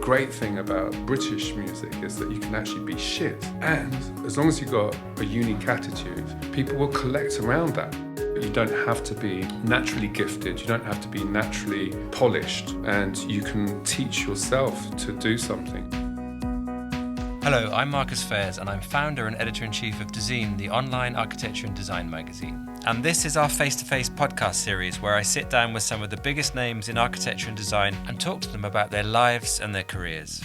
great thing about British music is that you can actually be shit. And as long as you've got a unique attitude, people will collect around that. You don't have to be naturally gifted, you don't have to be naturally polished, and you can teach yourself to do something. Hello, I'm Marcus Fairs, and I'm founder and editor-in-chief of Dezeen, the online architecture and design magazine. And this is our face-to-face podcast series where I sit down with some of the biggest names in architecture and design and talk to them about their lives and their careers.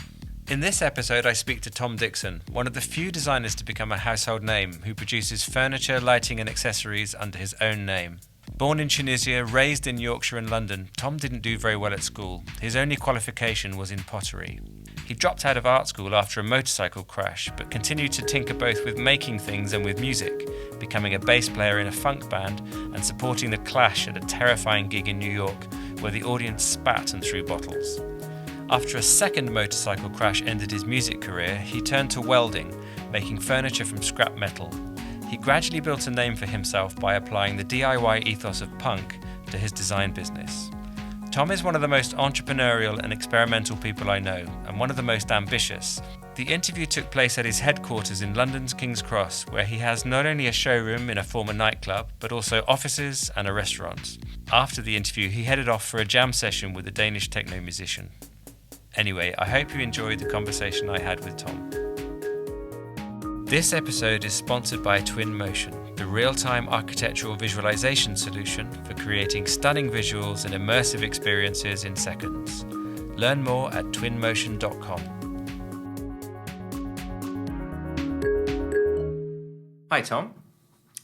In this episode, I speak to Tom Dixon, one of the few designers to become a household name who produces furniture, lighting and accessories under his own name. Born in Tunisia, raised in Yorkshire and London, Tom didn't do very well at school. His only qualification was in pottery. He dropped out of art school after a motorcycle crash, but continued to tinker both with making things and with music, becoming a bass player in a funk band and supporting The Clash at a terrifying gig in New York, where the audience spat and threw bottles. After a second motorcycle crash ended his music career, he turned to welding, making furniture from scrap metal. He gradually built a name for himself by applying the DIY ethos of punk to his design business. Tom is one of the most entrepreneurial and experimental people I know, and one of the most ambitious. The interview took place at his headquarters in London's King's Cross, where he has not only a showroom in a former nightclub, but also offices and a restaurant. After the interview, he headed off for a jam session with a Danish techno musician. Anyway, I hope you enjoyed the conversation I had with Tom. This episode is sponsored by Twinmotion, the real-time architectural visualization solution for creating stunning visuals and immersive experiences in seconds. Learn more at twinmotion.com. Hi, Tom.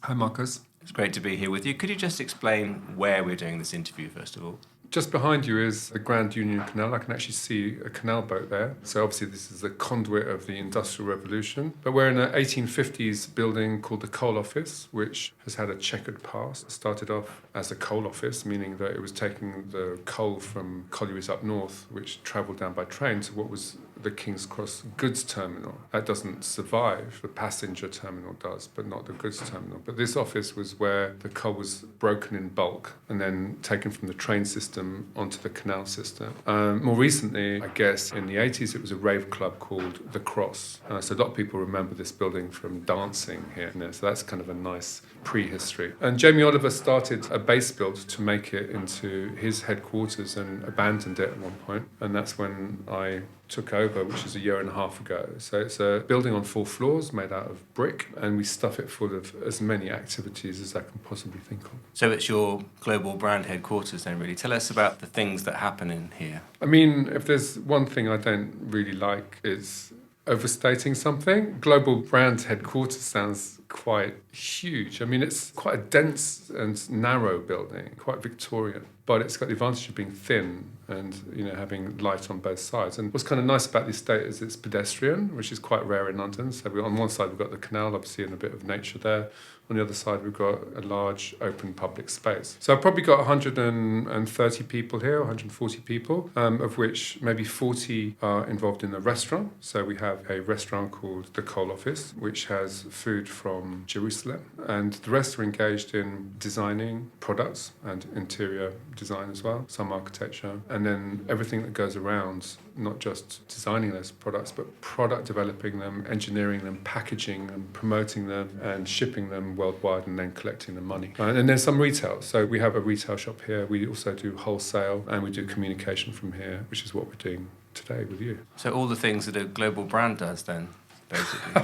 Hi, Marcus. It's great to be here with you. Could you just explain where we're doing this interview, first of all? Just behind you is the Grand Union Canal. I can actually see a canal boat there. So obviously this is the conduit of the Industrial Revolution. But we're in an 1850s building called the Coal Office, which has had a checkered past. It started off as a coal office, meaning that it was taking the coal from collieries up north, which travelled down by train to what was the King's Cross goods terminal. That doesn't survive. The passenger terminal does, but not the goods terminal. But this office was where the coal was broken in bulk and then taken from the train system onto the canal system. More recently, I guess, in the 80s, it was a rave club called The Cross. So a lot of people remember this building from dancing here. So that's kind of a nice prehistory. And Jamie Oliver started a base build to make it into his headquarters and abandoned it at one point. And that's when I took over, which is a year and a half ago. So it's a building on 4 floors made out of brick, and we stuff it full of as many activities as I can possibly think of. So it's your global brand headquarters then, really. Tell us about the things that happen in here. I mean, if there's one thing I don't really like, is overstating something. Global brand headquarters sounds quite huge. I mean, it's quite a dense and narrow building, quite Victorian, but it's got the advantage of being thin and, having light on both sides. And what's kind of nice about the estate is it's pedestrian, which is quite rare in London. So on one side, we've got the canal, obviously, and a bit of nature there. On the other side, we've got a large open public space. So I've probably got 130 people here, 140 people, of which maybe 40 are involved in the restaurant. So we have a restaurant called The Coal Office, which has food from Jerusalem. And the rest are engaged in designing products and interior design as well, some architecture. And then everything that goes around, not just designing those products, but product developing them, engineering them, packaging them, promoting them, and shipping them worldwide, and then collecting the money. And then some retail. So we have a retail shop here. We also do wholesale, and we do communication from here, which is what we're doing today with you. So all the things that a global brand does then, basically.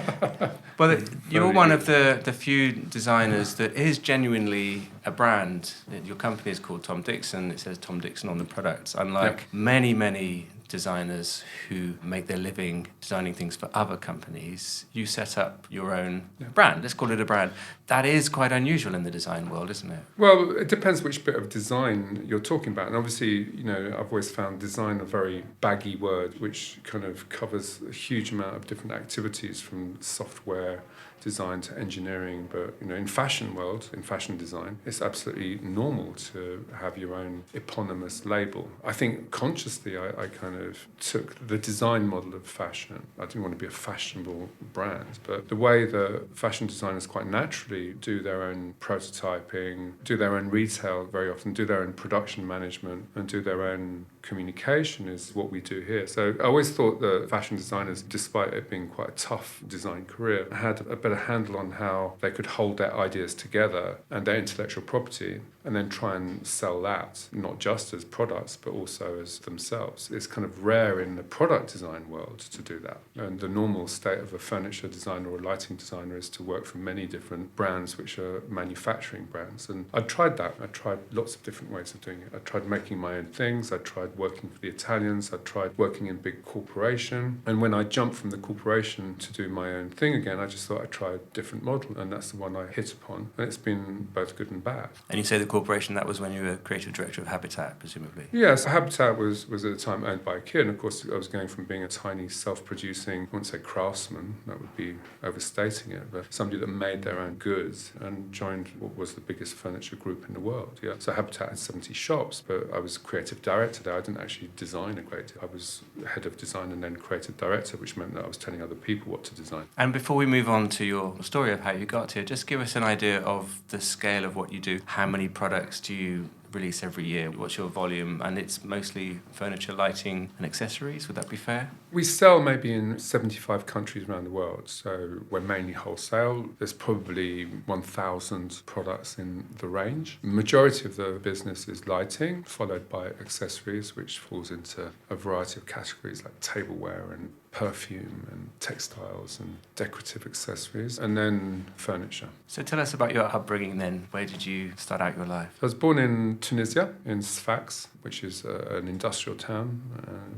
Well, you're one of the few designers that is genuinely a brand. Your company is called Tom Dixon. It says Tom Dixon on the products, unlike many designers who make their living designing things for other companies. You set up your own brand. Let's call it a brand. That is quite unusual in the design world, isn't it? Well, it depends which bit of design you're talking about. And obviously, I've always found design a very baggy word, which kind of covers a huge amount of different activities, from software design to engineering, but in fashion world, in fashion design, it's absolutely normal to have your own eponymous label. I think consciously I kind of took the design model of fashion. I didn't want to be a fashionable brand, but the way that fashion designers quite naturally do their own prototyping, do their own retail very often, do their own production management, and do their own communication is what we do here. So I always thought that fashion designers, despite it being quite a tough design career, had a better handle on how they could hold their ideas together and their intellectual property and then try and sell that, not just as products, but also as themselves. It's kind of rare in the product design world to do that. And the normal state of a furniture designer or a lighting designer is to work for many different brands, which are manufacturing brands. And I tried that. I tried lots of different ways of doing it. I tried making my own things. I tried working for the Italians. I tried working in big corporation. And when I jumped from the corporation to do my own thing again, I just thought I'd try a different model. And that's the one I hit upon. And it's been both good and bad. And you say the corporation, that was when you were creative director of Habitat, presumably? Yes, Habitat was at the time owned by IKEA. And of course, I was going from being a tiny self-producing, I wouldn't say craftsman, that would be overstating it, but somebody that made their own goods and joined what was the biggest furniture group in the world. Yeah. So Habitat had 70 shops, but I was creative director there. I didn't actually design a great deal. I was head of design and then creative director, which meant that I was telling other people what to design. And before we move on to your story of how you got here, just give us an idea of the scale of what you do. How many products do you release every year? What's your volume? And it's mostly furniture, lighting and accessories, would that be fair? We sell maybe in 75 countries around the world, so we're mainly wholesale. There's probably 1,000 products in the range. The majority of the business is lighting, followed by accessories, which falls into a variety of categories like tableware and perfume and textiles and decorative accessories, and then furniture. So tell us about your upbringing then. Where did you start out your life? I was born in Tunisia, in Sfax, which is an industrial town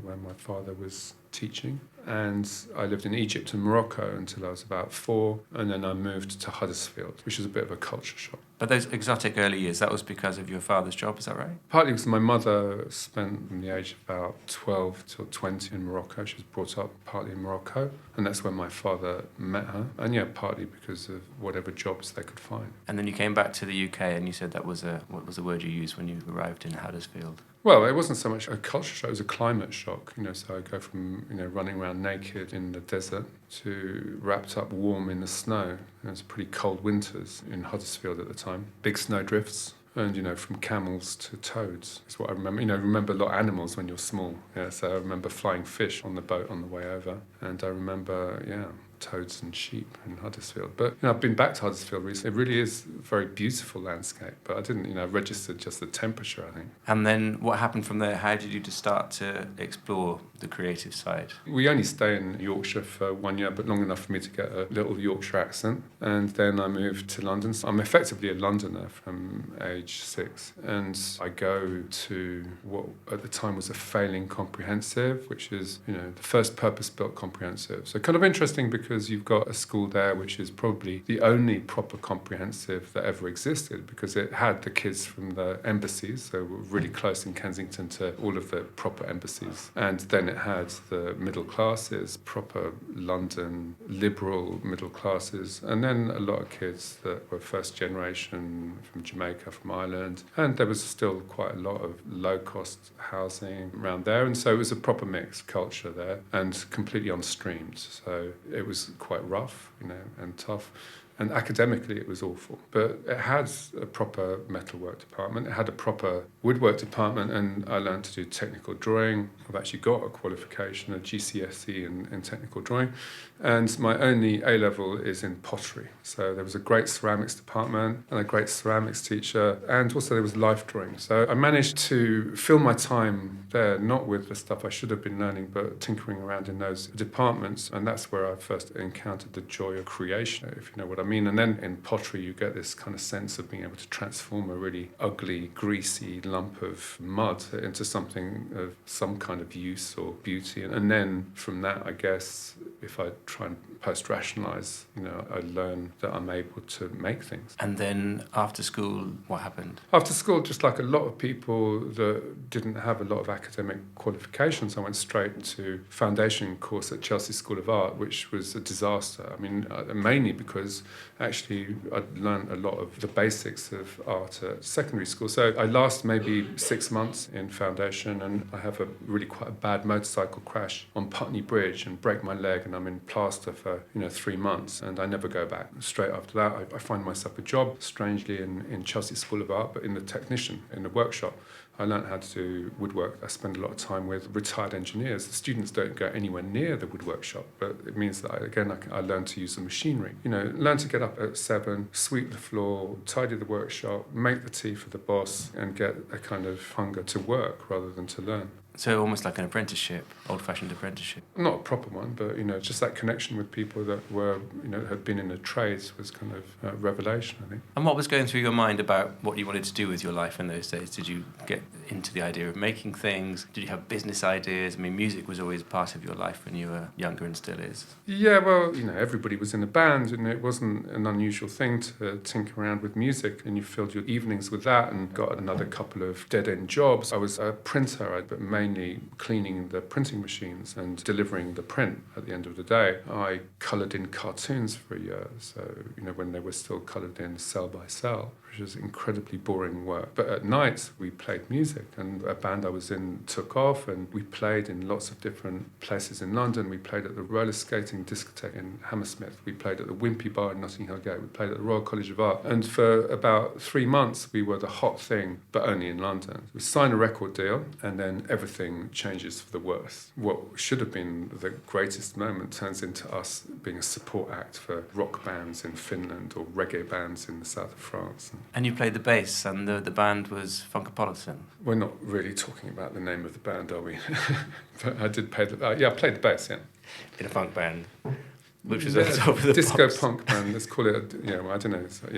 where my father was teaching. And I lived in Egypt and Morocco until I was about 4, and then I moved to Huddersfield, which is a bit of a culture shock. But those exotic early years, that was because of your father's job, is that right? Partly because my mother spent from the age of about 12 till 20 in Morocco. She was brought up partly in Morocco, and that's when my father met her. And yeah, partly because of whatever jobs they could find. And then you came back to the UK, and you said that was what was the word you used when you arrived in Huddersfield? Well, it wasn't so much a culture shock, it was a climate shock. So I go from, running around naked in the desert to wrapped up warm in the snow. It was pretty cold winters in Huddersfield at the time. Big snow drifts. And, from camels to toads is what I remember. Remember a lot of animals when you're small. Yeah, so I remember flying fish on the boat on the way over. And I remember, toads and sheep in Huddersfield. But I've been back to Huddersfield recently. It really is a very beautiful landscape. But I didn't, register just the temperature, I think. And then what happened from there? How did you just start to explore the creative side? We only stay in Yorkshire for 1 year, but long enough for me to get a little Yorkshire accent. And then I moved to London. So I'm effectively a Londoner from age 6. And I go to what at the time was a failing comprehensive, which is, the first purpose-built comprehensive. So kind of interesting because you've got a school there which is probably the only proper comprehensive that ever existed, because it had the kids from the embassies, so we're really close in Kensington to all of the proper embassies. And then it had the middle classes, proper London liberal middle classes, and then a lot of kids that were first generation from Jamaica, from Ireland, and there was still quite a lot of low-cost housing around there, and so it was a proper mixed culture there, and completely unstreamed. So it was quite rough, and tough. And academically, it was awful. But it had a proper metalwork department. It had a proper woodwork department, and I learned to do technical drawing. I've actually got a qualification, a GCSE in technical drawing. And my only A-level is in pottery. So there was a great ceramics department and a great ceramics teacher. And also there was life drawing. So I managed to fill my time there, not with the stuff I should have been learning, but tinkering around in those departments. And that's where I first encountered the joy of creation, if you know what I mean. And then in pottery, you get this kind of sense of being able to transform a really ugly, greasy lump of mud into something of some kind of use or beauty. And then from that, I guess, if I try and post-rationalise. I learn that I'm able to make things. And then after school, what happened? After school, just like a lot of people that didn't have a lot of academic qualifications, I went straight to foundation course at Chelsea School of Art, which was a disaster. Mainly because actually I'd learned a lot of the basics of art at secondary school. So I last maybe 6 months in foundation, and I have quite a bad motorcycle crash on Putney Bridge and break my leg, and I'm in plaster for 3 months, and I never go back. Straight after that, I find myself a job, strangely in Chelsea School of Art, but in the workshop. I learned how to do woodwork. I spend a lot of time with retired engineers. The students don't go anywhere near the woodwork shop, but it means that I learned to use the machinery. Learn to get up at 7, sweep the floor, tidy the workshop, make the tea for the boss, and get a kind of hunger to work rather than to learn. So almost like an apprenticeship, old-fashioned apprenticeship. Not a proper one, but just that connection with people that were, had been in the trades was kind of a revelation, I think. And what was going through your mind about what you wanted to do with your life in those days? Did you get into the idea of making things? Did you have business ideas? Music was always part of your life when you were younger and still is. Yeah, well, everybody was in a band, and it wasn't an unusual thing to tinker around with music, and you filled your evenings with that and got another couple of dead-end jobs. I was a printer, but mainly cleaning the printing machines and delivering the print at the end of the day. I coloured in cartoons for a year, so, when they were still coloured in cell by cell, which was incredibly boring work. But at night, we played music, and a band I was in took off, and we played in lots of different places in London. We played at the roller skating discotheque in Hammersmith. We played at the Wimpy Bar in Notting Hill Gate. We played at the Royal College of Art. And for about 3 months, we were the hot thing, but only in London. We signed a record deal, and then everything changes for the worse. What should have been the greatest moment turns into us being a support act for rock bands in Finland or reggae bands in the south of France. And you played the bass, and the band was Funkapolitan. We're not really talking about the name of the band, are we? But I did play I played the bass, yeah. In a funk band, which was at the top of the disco pops. punk band. Let's call it, I don't know. So,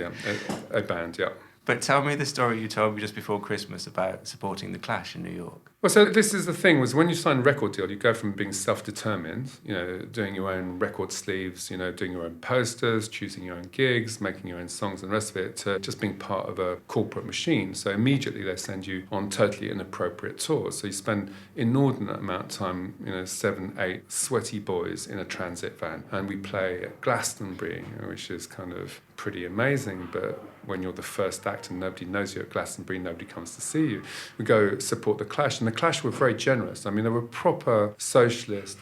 a band, yeah. But tell me the story you told me just before Christmas about supporting The Clash in New York. Well, so this is the thing, was when you sign a record deal, you go from being self-determined, doing your own record sleeves, doing your own posters, choosing your own gigs, making your own songs and the rest of it, to just being part of a corporate machine. So immediately they send you on totally inappropriate tours. So you spend inordinate amount of time, 7, 8 sweaty boys in a transit van. And we play at Glastonbury, which is kind of pretty amazing, but when you're the first act and nobody knows you at Glastonbury, nobody comes to see you. We go support The Clash, and The Clash were very generous. They were proper socialists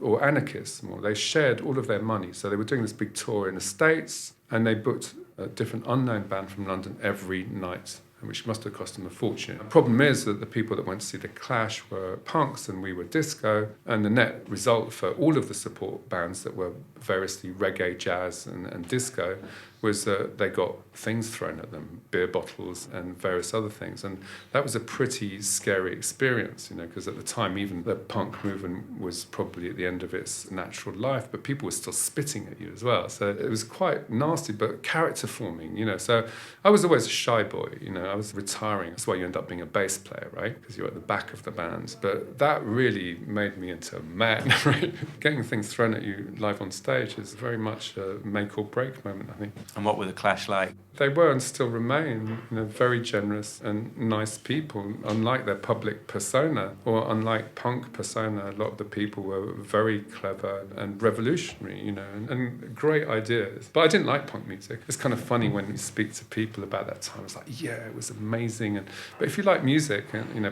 or anarchists more. They shared all of their money. So they were doing this big tour in the States, and they booked a different unknown band from London every night, which must have cost them a fortune. The problem is that the people that went to see The Clash were punks and we were disco, and the net result for all of the support bands that were variously reggae, jazz and disco was that they got things thrown at them, beer bottles and various other things. And that was a pretty scary experience, because at the time even the punk movement was probably at the end of its natural life, but people were still spitting at you as well. So it was quite nasty, but character forming, So I was always a shy boy, I was retiring. That's why you end up being a bass player, right? Because you're at the back of the band. But that really made me into a man, right? Getting things thrown at you live on stage is very much a make or break moment, I think. And what were The Clash like? They were and still remain, very generous and nice people. Unlike their public persona, or unlike punk persona, a lot of the people were very clever and revolutionary, and great ideas. But I didn't like punk music. It's kind of funny when you speak to people about that time. It's like, yeah, it was amazing. But if you like music,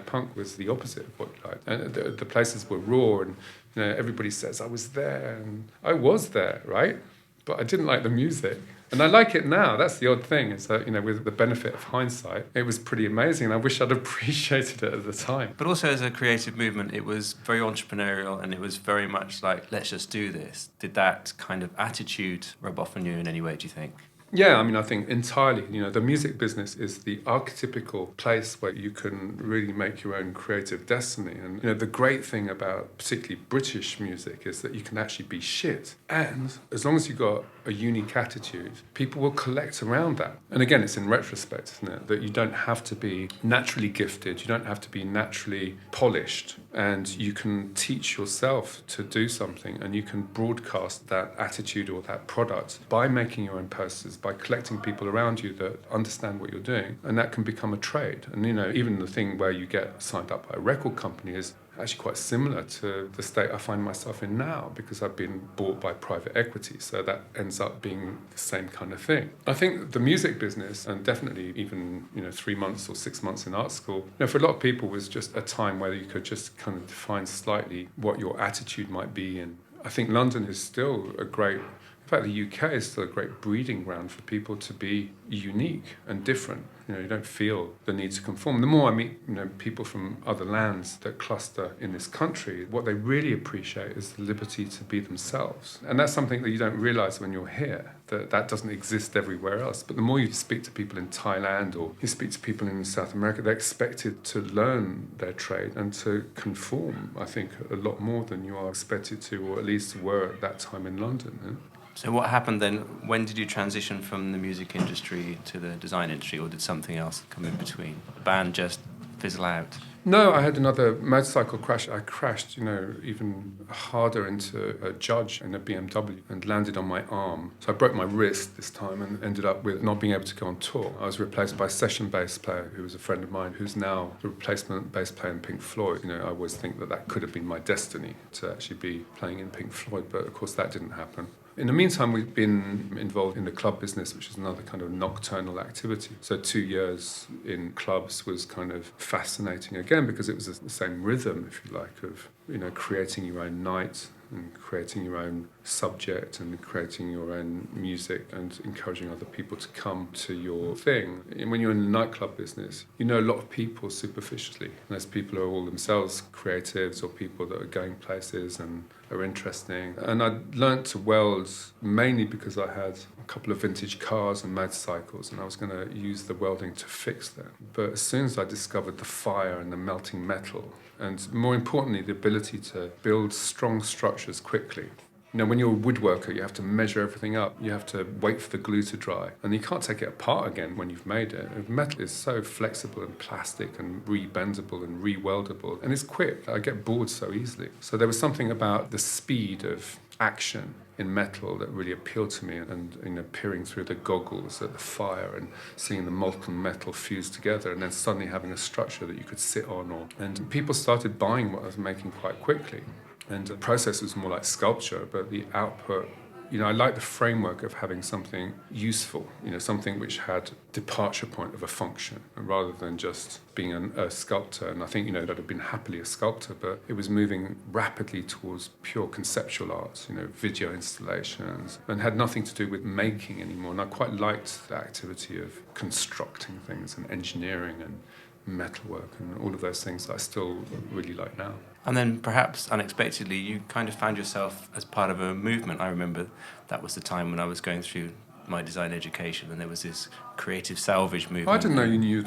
punk was the opposite of what you liked. And the places were raw, and everybody says I was there, and I was there, right? But I didn't like the music. And I like it now. That's the odd thing, is that, with the benefit of hindsight, it was pretty amazing. And I wish I'd appreciated it at the time. But also as a creative movement, it was very entrepreneurial, and it was very much like, let's just do this. Did that kind of attitude rub off on you in any way, do you think? Yeah, I think entirely. The music business is the archetypical place where you can really make your own creative destiny. And, the great thing about particularly British music is that you can actually be shit. And as long as you've got a unique attitude, people will collect around that. And again, it's in retrospect, isn't it? That you don't have to be naturally gifted, you don't have to be naturally polished, and you can teach yourself to do something, and you can broadcast that attitude or that product by making your own posters, by collecting people around you that understand what you're doing, and that can become a trade. And even the thing where you get signed up by a record company is actually quite similar to the state I find myself in now, because I've been bought by private equity, so that ends up being the same kind of thing. I think the music business, and definitely even 3 months or 6 months in art school, for a lot of people was just a time where you could just kind of define slightly what your attitude might be. And I think London is still in fact, the UK is still a great breeding ground for people to be unique and different. You don't feel the need to conform. The more I meet, people from other lands that cluster in this country, what they really appreciate is the liberty to be themselves. And that's something that you don't realise when you're here, that doesn't exist everywhere else. But the more you speak to people in Thailand or you speak to people in South America, they're expected to learn their trade and to conform, I think, a lot more than you are expected to, or at least were at that time in London. So what happened then? When did you transition from the music industry to the design industry, or did something else come in between? The band just fizzle out? No, I had another motorcycle crash. I crashed, even harder into a judge in a BMW and landed on my arm. So I broke my wrist this time and ended up with not being able to go on tour. I was replaced by a session bass player who was a friend of mine, who's now the replacement bass player in Pink Floyd. I always think that could have been my destiny to actually be playing in Pink Floyd, but of course that didn't happen. In the meantime, we've been involved in the club business, which is another kind of nocturnal activity. So 2 years in clubs was kind of fascinating again, because it was the same rhythm, if you like, of creating your own night and creating your own subject and creating your own music and encouraging other people to come to your thing. And when you're in the nightclub business, you know a lot of people superficially. And those people are all themselves creatives or people that are going places and are interesting. And I learnt to weld mainly because I had a couple of vintage cars and motorcycles, and I was going to use the welding to fix them. But as soon as I discovered the fire and the melting metal, and more importantly, the ability to build strong structures quickly. When you're a woodworker, you have to measure everything up. You have to wait for the glue to dry. And you can't take it apart again when you've made it. Metal is so flexible and plastic and rebendable and re-weldable. And it's quick. I get bored so easily. So there was something about the speed of action in metal that really appealed to me, and peering through the goggles at the fire and seeing the molten metal fused together, and then suddenly having a structure that you could sit on. And people started buying what I was making quite quickly. And the process was more like sculpture, but the output, I like the framework of having something useful, something which had departure point of a function, rather than just being a sculptor. And I think, I'd have been happily a sculptor, but it was moving rapidly towards pure conceptual arts, video installations, and had nothing to do with making anymore. And I quite liked the activity of constructing things and engineering and metalwork and all of those things that I still really like now. And then perhaps unexpectedly you kind of found yourself as part of a movement. I remember that was the time when I was going through my design education, and there was this creative salvage movement. I didn't know you knew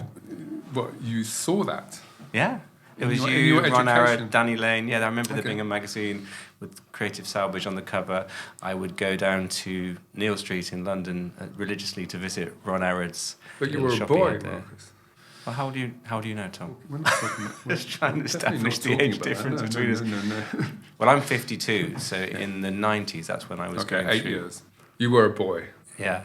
you saw that. Yeah. It was you, Ron Arad, Danny Lane. Yeah, I remember there being a magazine with creative salvage on the cover. I would go down to Neal Street in London religiously to visit Ron Arad's. But you were a boy, Marcus. Well, how do you know, Tom? We're not talking about, just trying to establish the age difference between us. No. Well, I'm 52, so in the 90s, that's when I was going through... 8 years. You were a boy. Yeah.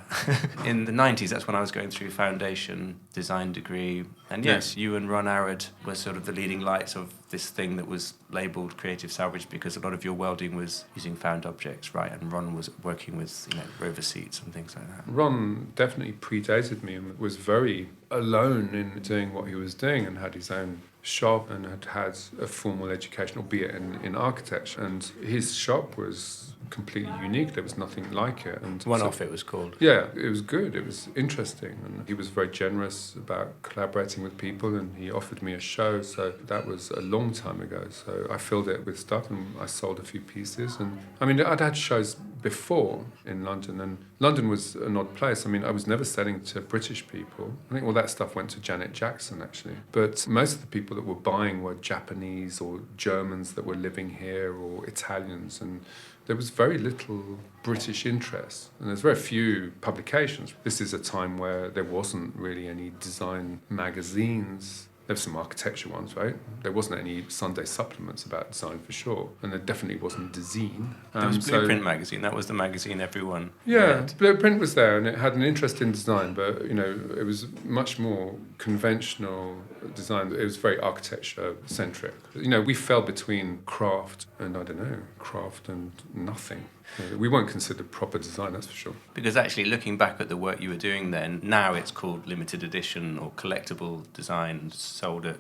In the 90s, that's when I was going through foundation design degree. And yes, you and Ron Arad were sort of the leading lights of this thing that was labelled creative salvage, because a lot of your welding was using found objects, right? And Ron was working with, rover seats and things like that. Ron definitely predated me and was very alone in doing what he was doing, and had his own shop and had a formal education, albeit in architecture. And his shop was completely unique. There was nothing like it. And One Off, it was called. Yeah, it was good. It was interesting. And he was very generous about collaborating with people, and he offered me a show. So that was a long time ago. So I filled it with stuff and I sold a few pieces. And I'd had shows before in London, and London was an odd place. I mean, I was never selling to British people. I think all that stuff went to Janet Jackson, actually. But most of the people that were buying were Japanese or Germans that were living here, or Italians, and there was very little British interest, and there's very few publications. This is a time where there wasn't really any design magazines. There were some architecture ones, right? There wasn't any Sunday supplements about design for sure, and there definitely wasn't Dezeen. There was Blueprint magazine. That was the magazine everyone read. Blueprint was there, and it had an interest in design, but it was much more conventional design. It was very architecture centric. We fell between craft and craft and nothing. We weren't considered proper design, that's for sure. Because actually, looking back at the work you were doing then, now it's called limited edition or collectible design, sold at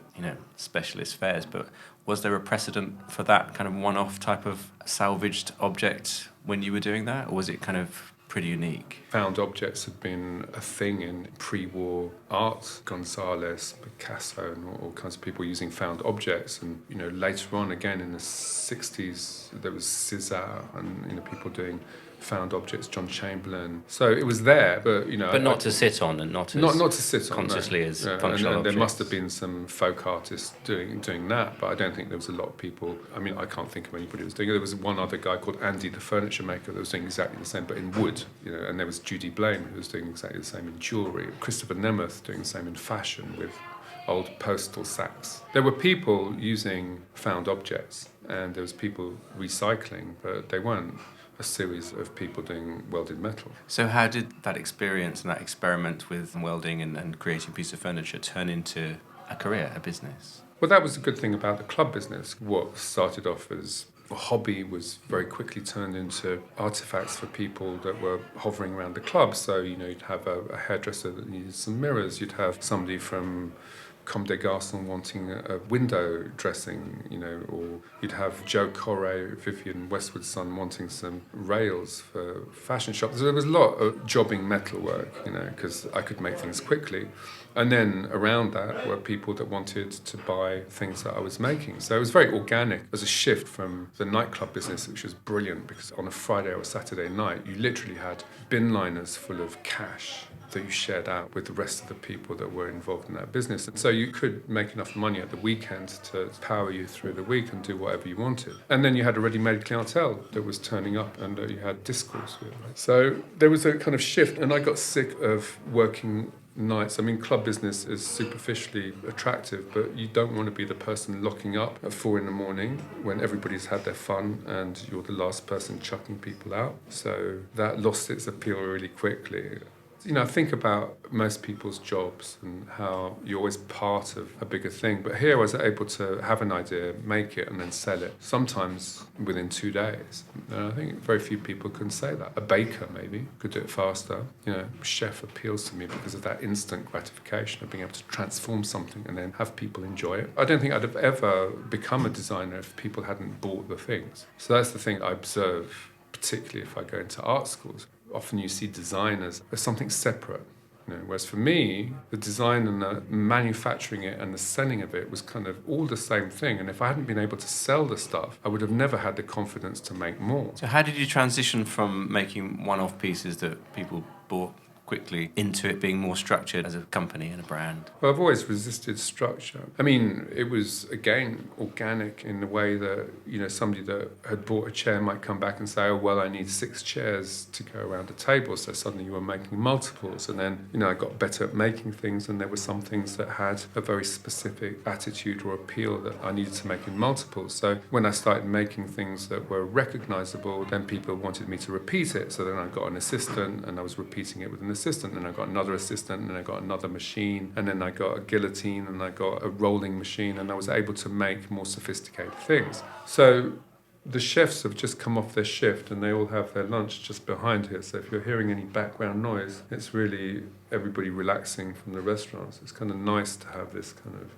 specialist fairs. But was there a precedent for that kind of one-off type of salvaged object when you were doing that, or was it kind of pretty unique? Found objects had been a thing in pre-war art. Gonzalez, Picasso, and all kinds of people using found objects. And later on, again in the 60s, there was César and people doing found objects, John Chamberlain. So it was there, but But not to sit on, and not to sit on consciously as functional and objects. There must have been some folk artists doing that, but I don't think there was a lot of people. I mean, I can't think of anybody who was doing it. There was one other guy called Andy, the furniture maker, that was doing exactly the same, but in wood. And there was Judy Blame, who was doing exactly the same in jewellery. Christopher Nemeth doing the same in fashion with old postal sacks. There were people using found objects, and there was people recycling, but they weren't a series of people doing welded metal. So how did that experience and that experiment with welding and creating a piece of furniture turn into a career, a business? Well, that was a good thing about the club business. What started off as a hobby was very quickly turned into artifacts for people that were hovering around the club. So, you'd have a hairdresser that needed some mirrors. You'd have somebody from Comme des Garçons wanting a window dressing, or you'd have Joe Corey, Vivienne Westwood's son, wanting some rails for fashion shops. So there was a lot of jobbing metalwork, because I could make things quickly. And then around that were people that wanted to buy things that I was making. So it was very organic. It was a shift from the nightclub business, which was brilliant, because on a Friday or Saturday night, you literally had bin liners full of cash that you shared out with the rest of the people that were involved in that business. And so you could make enough money at the weekend to power you through the week and do whatever you wanted. And then you had a ready-made clientele that was turning up, and you had discourse with. So there was a kind of shift, and I got sick of working nights. I mean, club business is superficially attractive, but you don't want to be the person locking up at 4 a.m. when everybody's had their fun and you're the last person chucking people out. So that lost its appeal really quickly. I think about most people's jobs and how you're always part of a bigger thing. But here I was able to have an idea, make it, and then sell it, sometimes within 2 days. And I think very few people can say that. A baker, maybe, could do it faster. Chef appeals to me because of that instant gratification of being able to transform something and then have people enjoy it. I don't think I'd have ever become a designer if people hadn't bought the things. So that's the thing I observe, particularly if I go into art schools. Often you see design as something separate, whereas for me, the design and the manufacturing it and the selling of it was kind of all the same thing. And if I hadn't been able to sell the stuff, I would have never had the confidence to make more. So how did you transition from making one-off pieces that people bought quickly into it being more structured as a company and a brand? Well, I've always resisted structure. I mean, it was, again, organic in the way that, somebody that had bought a chair might come back and say, oh, well, I need 6 chairs to go around a table. So suddenly you were making multiples. And then, I got better at making things, and there were some things that had a very specific attitude or appeal that I needed to make in multiples. So when I started making things that were recognizable, then people wanted me to repeat it. So then I got an assistant, and I was repeating it with an assistant, and I got another assistant, and I got another machine, and then I got a guillotine, and I got a rolling machine, and I was able to make more sophisticated things. So the chefs have just come off their shift, and they all have their lunch just behind here. So if you're hearing any background noise, it's really everybody relaxing from the restaurants. It's kind of nice to have this kind of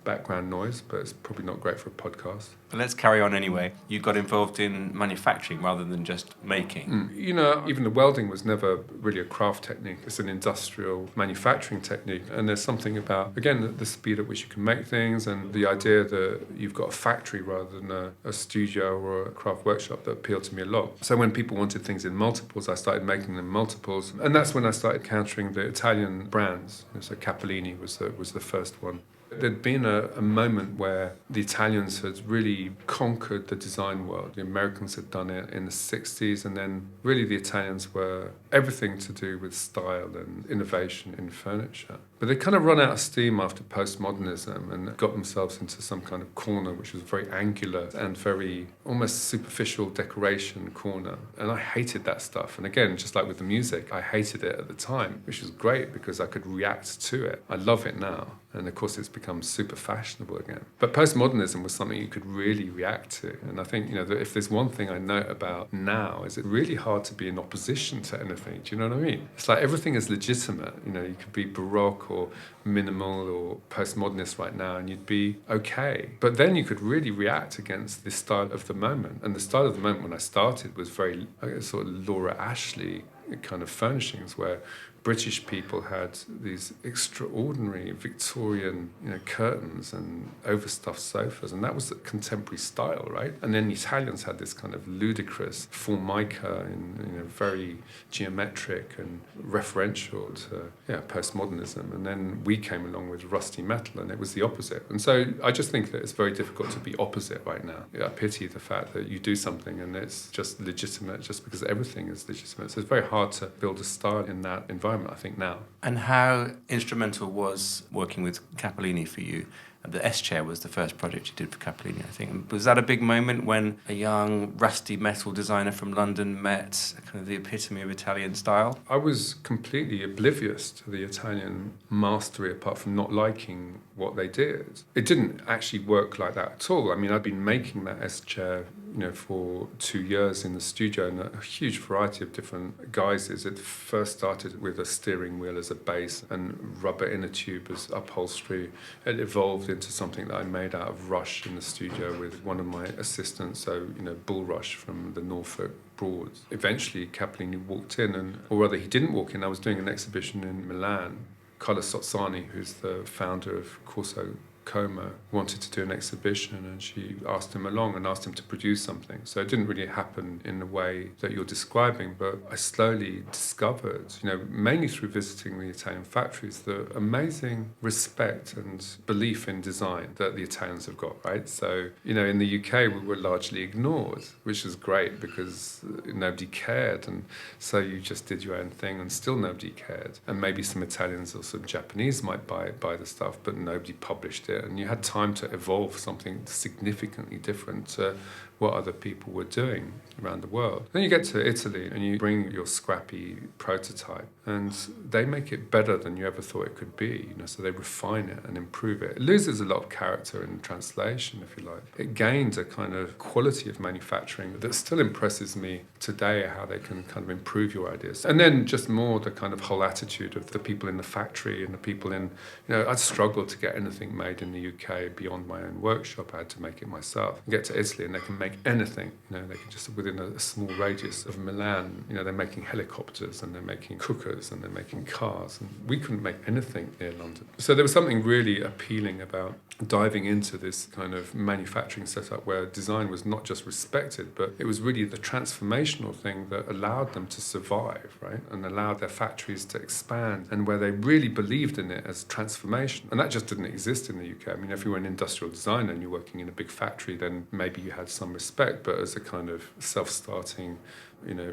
background noise, but it's probably not great for a podcast. But let's carry on anyway. You got involved in manufacturing rather than just making. You know, even the welding was never really a craft technique. It's an industrial manufacturing technique. And there's something about, again, the speed at which you can make things and the idea that you've got a factory rather than a studio or a craft workshop that appealed to me a lot. So when people wanted things in multiples, I started making them multiples. And that's when I started countering the Italian brands. So Capellini was the first one. There'd been a moment where the Italians had really conquered the design world. The Americans had done it in the 60s, and then really the Italians were everything to do with style and innovation in furniture. But they kind of run out of steam after postmodernism and got themselves into some kind of corner which was very angular and very almost superficial decoration corner. And I hated that stuff. And again, just like with the music, I hated it at the time, which was great because I could react to it. I love it now. And of course, it's become super fashionable again. But postmodernism was something you could really react to. And I think, that if there's one thing I know about now, is it's really hard to be in opposition to anything. Do you know what I mean? It's like everything is legitimate. You could be Baroque or minimal or postmodernist right now, and you'd be okay. But then you could really react against the style of the moment. And the style of the moment when I started was very sort of Laura Ashley kind of furnishings, where British people had these extraordinary Victorian, curtains and overstuffed sofas, and that was the contemporary style, right? And then the Italians had this kind of ludicrous formica and very geometric and referential to postmodernism. And then we came along with rusty metal, and it was the opposite. And so I just think that it's very difficult to be opposite right now. I pity the fact that you do something and it's just legitimate just because everything is legitimate. So it's very hard to build a style in that environment, I think, now. And how instrumental was working with Capellini for you? The S-Chair was the first project you did for Capellini, I think. Was that a big moment when a young, rusty metal designer from London met kind of the epitome of Italian style? I was completely oblivious to the Italian mastery, apart from not liking what they did. It didn't actually work like that at all. I mean, I'd been making that S-Chair for 2 years in the studio in a huge variety of different guises. It first started with a steering wheel as a base and rubber inner tube as upholstery. It evolved into something that I made out of rush in the studio with one of my assistants, so, Bullrush from the Norfolk Broads. Eventually, Capellini walked in, or rather he didn't walk in. I was doing an exhibition in Milan. Carla Sozzani, who's the founder of Corso Como, wanted to do an exhibition, and she asked him along and asked him to produce something. So it didn't really happen in the way that you're describing, but I slowly discovered, mainly through visiting the Italian factories, the amazing respect and belief in design that the Italians have got, right? So, in the UK we were largely ignored, which is great because nobody cared, and so you just did your own thing and still nobody cared. And maybe some Italians or some Japanese might buy the stuff, but nobody published it. And you had time to evolve something significantly different to what other people were doing around the world. Then you get to Italy and you bring your scrappy prototype, and they make it better than you ever thought it could be. So they refine it and improve it. It loses a lot of character in translation, if you like. It gains a kind of quality of manufacturing that still impresses me today, how they can kind of improve your ideas. And then just more the kind of whole attitude of the people in the factory and the people in, I'd struggled to get anything made in the UK beyond my own workshop. I had to make it myself. You get to Italy and they can make anything. They can just, within a small radius of Milan, they're making helicopters and they're making cookers and they're making cars, and we couldn't make anything near London. So there was something really appealing about diving into this kind of manufacturing setup where design was not just respected, but it was really the transformational thing that allowed them to survive, right? And allowed their factories to expand, and where they really believed in it as transformation. And that just didn't exist in the UK. I mean, if you were an industrial designer and you're working in a big factory, then maybe you had some respect, but as a kind of self-starting,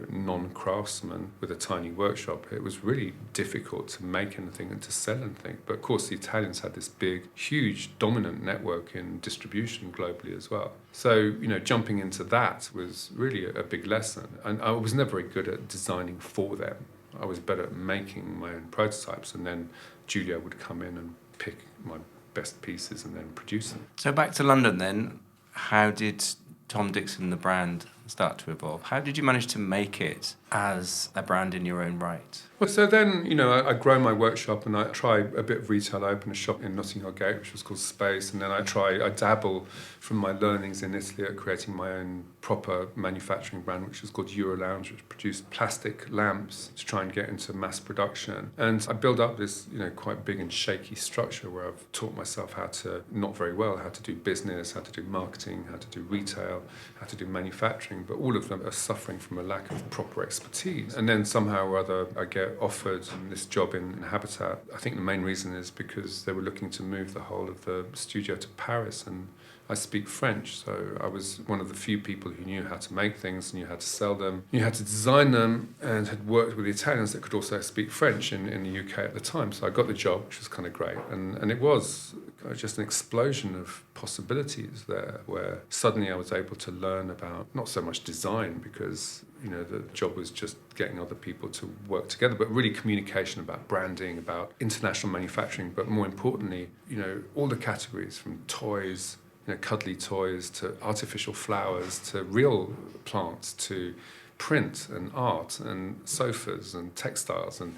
non-craftsman with a tiny workshop, it was really difficult to make anything and to sell anything. But of course, the Italians had this big, huge, dominant network in distribution globally as well. So, jumping into that was really a big lesson. And I was never very good at designing for them. I was better at making my own prototypes, and then Julia would come in and pick my best pieces and then produce them. So back to London then, how did Tom Dixon, the brand, start to evolve. How did you manage to make it as a brand in your own right? Well, so then, I grow my workshop and I try a bit of retail. I open a shop in Notting Hill Gate, which was called Space, and then I dabble from my learnings in Italy at creating my own proper manufacturing brand, which was called Euro Lounge, which produced plastic lamps to try and get into mass production. And I built up this, quite big and shaky structure where I've taught myself how to, not very well, how to do business, how to do marketing, how to do retail, how to do manufacturing, but all of them are suffering from a lack of proper expertise. And then somehow or other I get offered this job in Habitat. I think the main reason is because they were looking to move the whole of the studio to Paris, and I speak French, so I was one of the few people who knew how to make things, knew how to sell them, knew how to design them, and had worked with the Italians that could also speak French in the UK at the time. So I got the job, which was kind of great, and it was just an explosion of possibilities there, where suddenly I was able to learn about not so much design, because the job was just getting other people to work together, but really communication about branding, about international manufacturing, but more importantly, all the categories from toys, cuddly toys, to artificial flowers, to real plants, to print and art and sofas and textiles and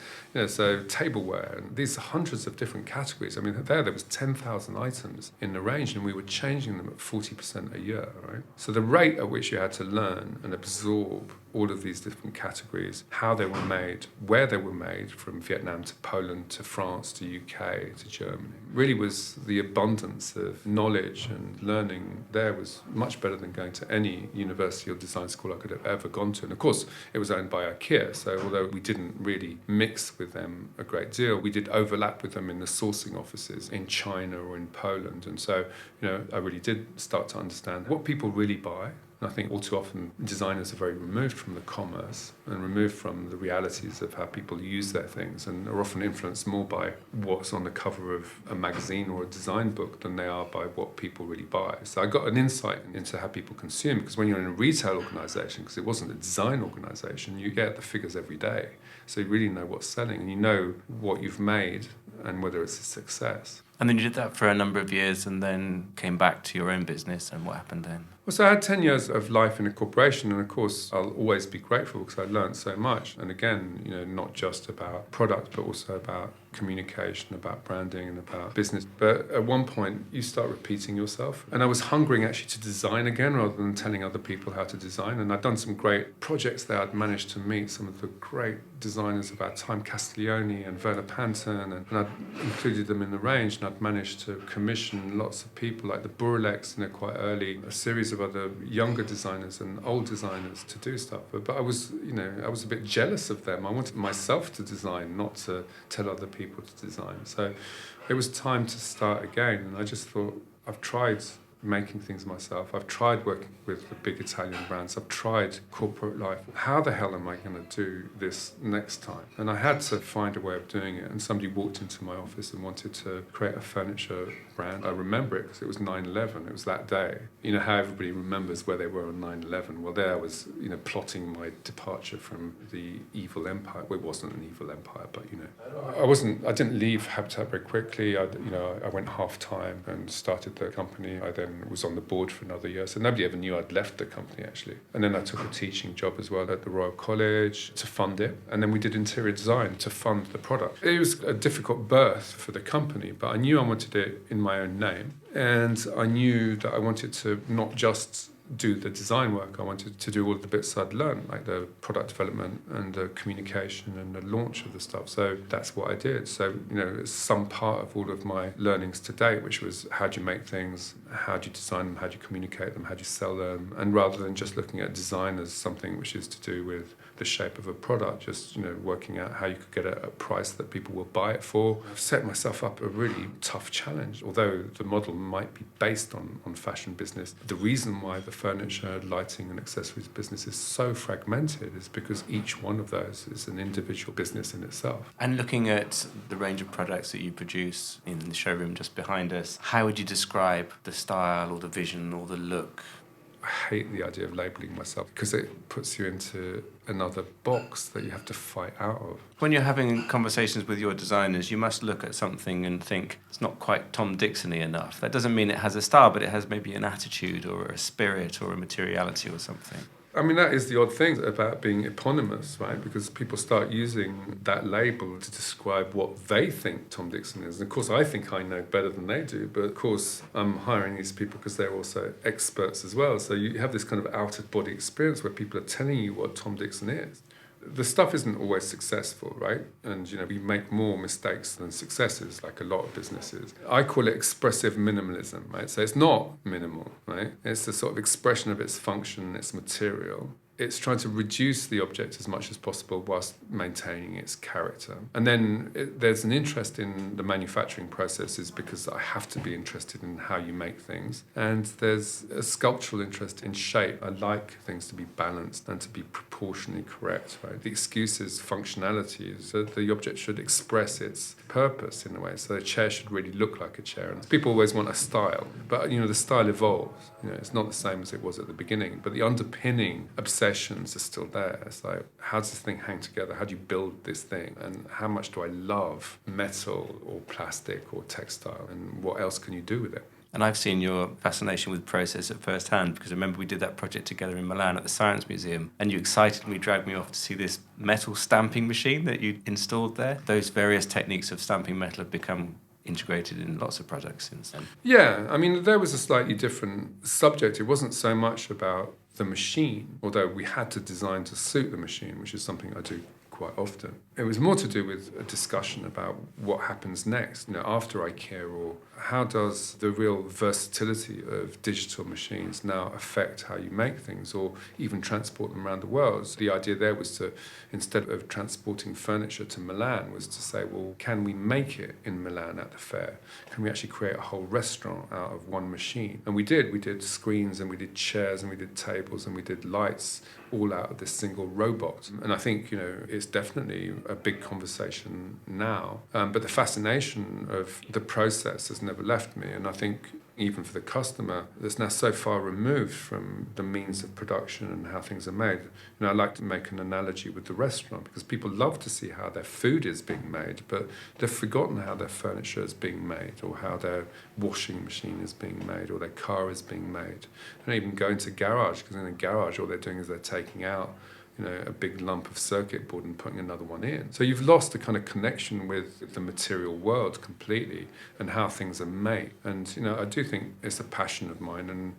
so tableware, and these hundreds of different categories. I mean, there was 10,000 items in the range, and we were changing them at 40% a year, right? So the rate at which you had to learn and absorb all of these different categories, how they were made, where they were made, from Vietnam to Poland to France to UK to Germany, really was the abundance of knowledge and learning there was much better than going to any university or design school I could have ever gone to. And of course, it was owned by IKEA, so although we didn't really mix with them a great deal, we did overlap with them in the sourcing offices in China or in Poland. And so, I really did start to understand what people really buy. And I think all too often designers are very removed from the commerce and removed from the realities of how people use their things, and are often influenced more by what's on the cover of a magazine or a design book than they are by what people really buy. So I got an insight into how people consume, because when you're in a retail organisation, because it wasn't a design organisation, you get the figures every day. So you really know what's selling, and you know what you've made and whether it's a success. And then you did that for a number of years and then came back to your own business, and what happened then? Well, so I had 10 years of life in a corporation, and of course I'll always be grateful because I learned so much. And again, not just about product, but also about communication, about branding and about business. But at one point you start repeating yourself. And I was hungering actually to design again rather than telling other people how to design. And I'd done some great projects there. I'd managed to meet some of the great designers of our time, Castiglione and Werner Panton, and I'd included them in the range, and I'd managed to commission lots of people like the Burlex, quite early, a series of other younger designers and old designers to do stuff. But I was a bit jealous of them. I wanted myself to design, not to tell other people to design. So it was time to start again, and I just thought, I've tried making things myself. I've tried working with the big Italian brands. I've tried corporate life. How the hell am I going to do this next time? And I had to find a way of doing it. And somebody walked into my office and wanted to create a furniture brand. I remember it because it was 9/11. It was that day. How everybody remembers where they were on 9/11. Well, there I was, plotting my departure from the evil empire. Well, it wasn't an evil empire, but I didn't leave Habitat very quickly. I went half-time and started the company. I then was on the board for another year, so nobody ever knew I'd left the company actually. And then I took a teaching job as well at the Royal College to fund it, and then we did interior design to fund the product. It was a difficult birth for the company, but I knew I wanted it in my own name, and I knew that I wanted to not just do the design work. I wanted to do all the bits I'd learned, like the product development and the communication and the launch of the stuff. So that's what I did. So, it's some part of all of my learnings to date, which was how do you make things, how do you design them, how do you communicate them, how do you sell them, and rather than just looking at design as something which is to do with the shape of a product, just working out how you could get a price that people will buy it for. I've set myself up a really tough challenge, although the model might be based on fashion business. The reason why the furniture, lighting and accessories business is so fragmented is because each one of those is an individual business in itself. And looking at the range of products that you produce in the showroom just behind us, how would you describe the style or the vision or the look? I hate the idea of labelling myself because it puts you into another box that you have to fight out of. When you're having conversations with your designers, you must look at something and think it's not quite Tom Dixon-y enough. That doesn't mean it has a style, but it has maybe an attitude or a spirit or a materiality or something. I mean, that is the odd thing about being eponymous, right? Because people start using that label to describe what they think Tom Dixon is. And of course, I think I know better than they do. But of course, I'm hiring these people because they're also experts as well. So you have this kind of out-of-body experience where people are telling you what Tom Dixon is. The stuff isn't always successful, right? And, we make more mistakes than successes, like a lot of businesses. I call it expressive minimalism, right? So it's not minimal, right? It's the sort of expression of its function, its material. It's trying to reduce the object as much as possible whilst maintaining its character. And then there's an interest in the manufacturing processes because I have to be interested in how you make things. And there's a sculptural interest in shape. I like things to be balanced and to be proportionally correct, right? The excuse is functionality. So the object should express its purpose in a way. So a chair should really look like a chair. And people always want a style. But, the style evolves. It's not the same as it was at the beginning. But the underpinning obsessions are still there. It's like, how does this thing hang together? How do you build this thing? And how much do I love metal or plastic or textile? And what else can you do with it? And I've seen your fascination with process at first hand, because I remember we did that project together in Milan at the Science Museum, and you excitedly dragged me off to see this metal stamping machine that you installed there. Those various techniques of stamping metal have become integrated in lots of projects since then. Yeah, I mean, there was a slightly different subject. It wasn't so much about the machine, although we had to design to suit the machine, which is something I do quite often. It was more to do with a discussion about what happens next, after IKEA, or how does the real versatility of digital machines now affect how you make things or even transport them around the world. So the idea there was to, instead of transporting furniture to Milan, was to say, well, can we make it in Milan at the fair? Can we actually create a whole restaurant out of one machine? And we did. We did screens and we did chairs and we did tables and we did lights all out of this single robot. And I think, it's definitely a big conversation now. But the fascination of the process has never left me. And I think even for the customer that's now so far removed from the means of production and how things are made. I like to make an analogy with the restaurant, because people love to see how their food is being made, but they've forgotten how their furniture is being made, or how their washing machine is being made, or their car is being made. They don't even go into garage, because in a garage all they're doing is they're taking out a big lump of circuit board and putting another one in. So you've lost the kind of connection with the material world completely and how things are made. And, I do think it's a passion of mine,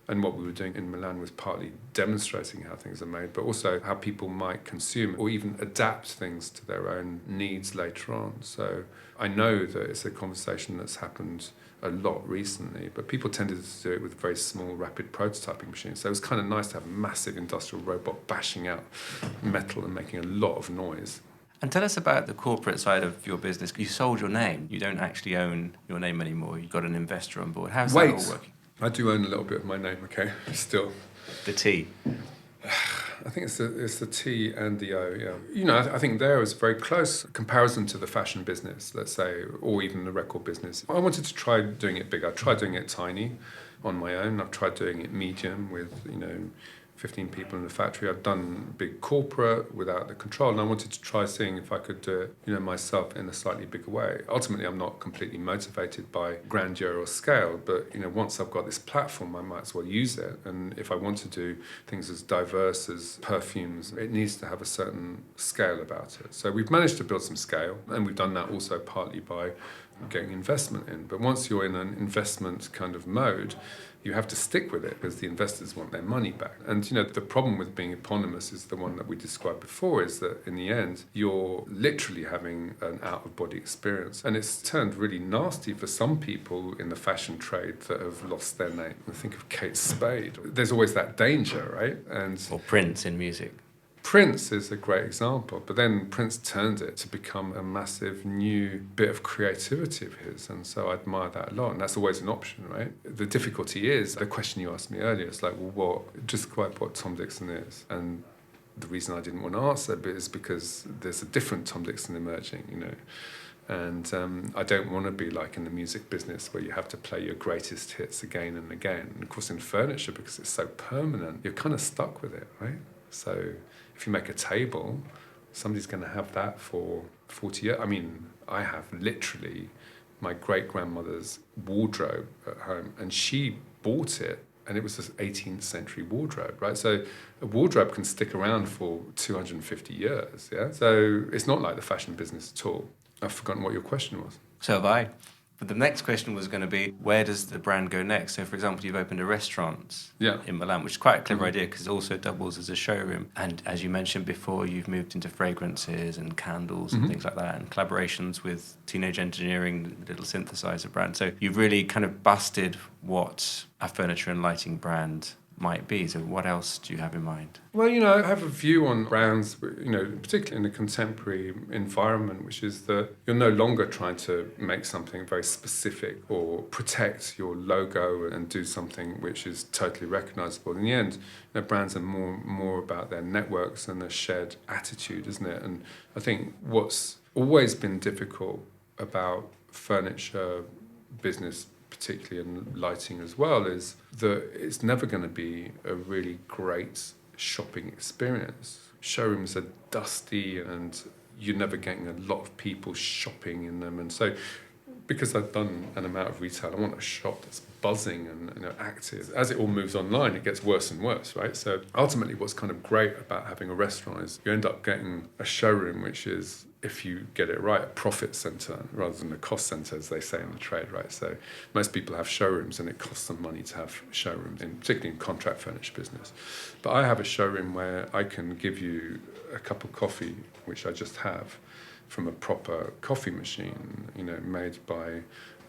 and what we were doing in Milan was partly demonstrating how things are made, but also how people might consume or even adapt things to their own needs later on. So I know that it's a conversation that's happened a lot recently, but people tended to do it with very small, rapid prototyping machines. So it was kind of nice to have a massive industrial robot bashing out metal and making a lot of noise. And tell us about the corporate side of your business. You sold your name. You don't actually own your name anymore. You've got an investor on board. How's that all working? I do own a little bit of my name, okay, still. The T. I think it's the T and the O, yeah. I think there is a very close comparison to the fashion business, let's say, or even the record business. I wanted to try doing it big. I tried doing it tiny on my own. I've tried doing it medium with, 15 people in the factory. I've done big corporate without the control, and I wanted to try seeing if I could do it, myself in a slightly bigger way. Ultimately, I'm not completely motivated by grandeur or scale, but, once I've got this platform, I might as well use it. And if I want to do things as diverse as perfumes, it needs to have a certain scale about it. So we've managed to build some scale, and we've done that also partly by getting investment in. But once you're in an investment kind of mode, you have to stick with it because the investors want their money back. And, the problem with being eponymous is the one that we described before, is that in the end, you're literally having an out-of-body experience. And it's turned really nasty for some people in the fashion trade that have lost their name. I think of Kate Spade. There's always that danger, right? Or Prince in music. Prince is a great example, but then Prince turned it to become a massive new bit of creativity of his, and so I admire that a lot, and that's always an option, right? The difficulty is, the question you asked me earlier, it's like, well, describe what Tom Dixon is, and the reason I didn't want to answer it is because there's a different Tom Dixon emerging, And I don't want to be like in the music business where you have to play your greatest hits again and again. And of course in furniture, because it's so permanent, you're kind of stuck with it, right? So if you make a table, somebody's going to have that for 40 years. I mean, I have literally my great-grandmother's wardrobe at home, and she bought it and it was this 18th century wardrobe, right? So a wardrobe can stick around for 250 years, yeah? So it's not like the fashion business at all. I've forgotten what your question was. So have I. But the next question was going to be, where does the brand go next? So, for example, you've opened a restaurant in Milan, which is quite a clever idea because it also doubles as a showroom. And as you mentioned before, you've moved into fragrances and candles and things like that, and collaborations with Teenage Engineering, the little synthesizer brand. So you've really kind of busted what a furniture and lighting brand might be. So what else do you have in mind? Well, I have a view on brands, particularly in the contemporary environment, which is that you're no longer trying to make something very specific or protect your logo and do something which is totally recognizable. In the end, brands are more about their networks and their shared attitude, isn't it? And I think what's always been difficult about furniture business, particularly in lighting as well, is that it's never going to be a really great shopping experience. Showrooms are dusty and you're never getting a lot of people shopping in them. And so because I've done an amount of retail, I want a shop that's buzzing and active. As it all moves online, it gets worse and worse, right? So ultimately what's kind of great about having a restaurant is you end up getting a showroom which is, if you get it right, a profit centre rather than a cost centre, as they say in the trade, right? So most people have showrooms and it costs them money to have showrooms, particularly in contract furniture business. But I have a showroom where I can give you a cup of coffee, which I just have, from a proper coffee machine, made by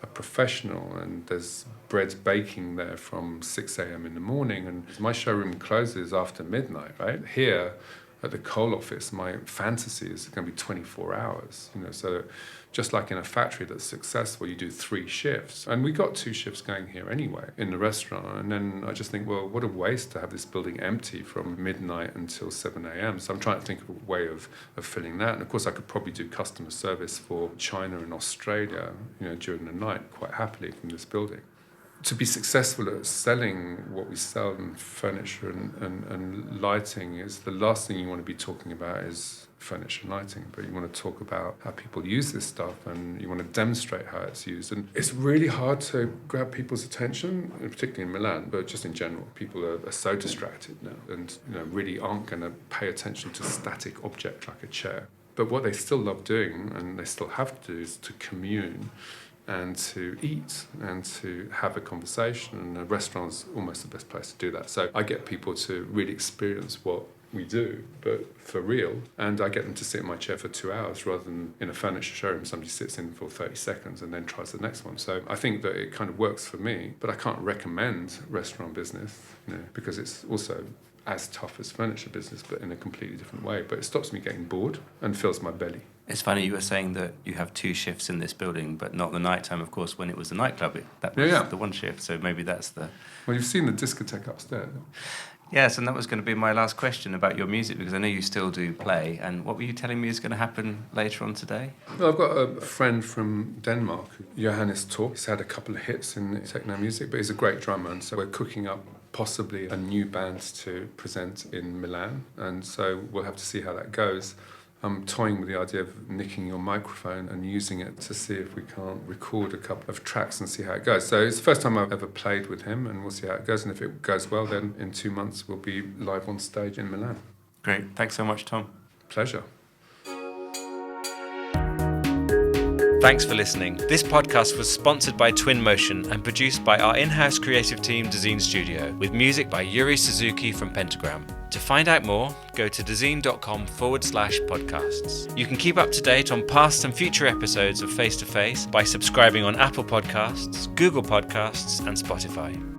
a professional, and there's bread baking there from 6 a.m. in the morning, and my showroom closes after midnight, right? Here at the coal office, my fantasy is going to be 24 hours, so just like in a factory that's successful, you do 3 shifts. And we got 2 shifts going here anyway in the restaurant. And then I just think, well, what a waste to have this building empty from midnight until 7 a.m. So I'm trying to think of a way of filling that. And of course, I could probably do customer service for China and Australia, during the night quite happily from this building. To be successful at selling what we sell in furniture and lighting, is the last thing you want to be talking about is furniture and lighting, but you want to talk about how people use this stuff and you want to demonstrate how it's used. And it's really hard to grab people's attention, particularly in Milan, but just in general. People are so distracted now and really aren't going to pay attention to static object like a chair. But what they still love doing, and they still have to do, is to commune and to eat and to have a conversation, and a restaurant's almost the best place to do that. So I get people to really experience what we do, but for real, and I get them to sit in my chair for 2 hours rather than in a furniture showroom somebody sits in for 30 seconds and then tries the next one. So I think that it kind of works for me, but I can't recommend restaurant business, because it's also as tough as furniture business, but in a completely different way. But it stops me getting bored and fills my belly. It's funny, you were saying that you have 2 shifts in this building, but not the nighttime, of course. When it was the nightclub, that was the 1 shift, so maybe that's the... Well, you've seen the discotheque upstairs. Yes, and that was going to be my last question about your music, because I know you still do play. And what were you telling me is going to happen later on today? Well, I've got a friend from Denmark, Johannes Torp. He's had a couple of hits in techno music, but he's a great drummer, and so we're cooking up possibly a new band to present in Milan, and so we'll have to see how that goes. I'm toying with the idea of nicking your microphone and using it to see if we can't record a couple of tracks and see how it goes. So it's the first time I've ever played with him, and we'll see how it goes. And if it goes well, then in 2 months we'll be live on stage in Milan. Great. Thanks so much, Tom. Pleasure. Thanks for listening. This podcast was sponsored by Twinmotion and produced by our in-house creative team, Dezeen Studio, with music by Yuri Suzuki from Pentagram. To find out more, go to dezeen.com/podcasts. You can keep up to date on past and future episodes of Face to Face by subscribing on Apple Podcasts, Google Podcasts, and Spotify.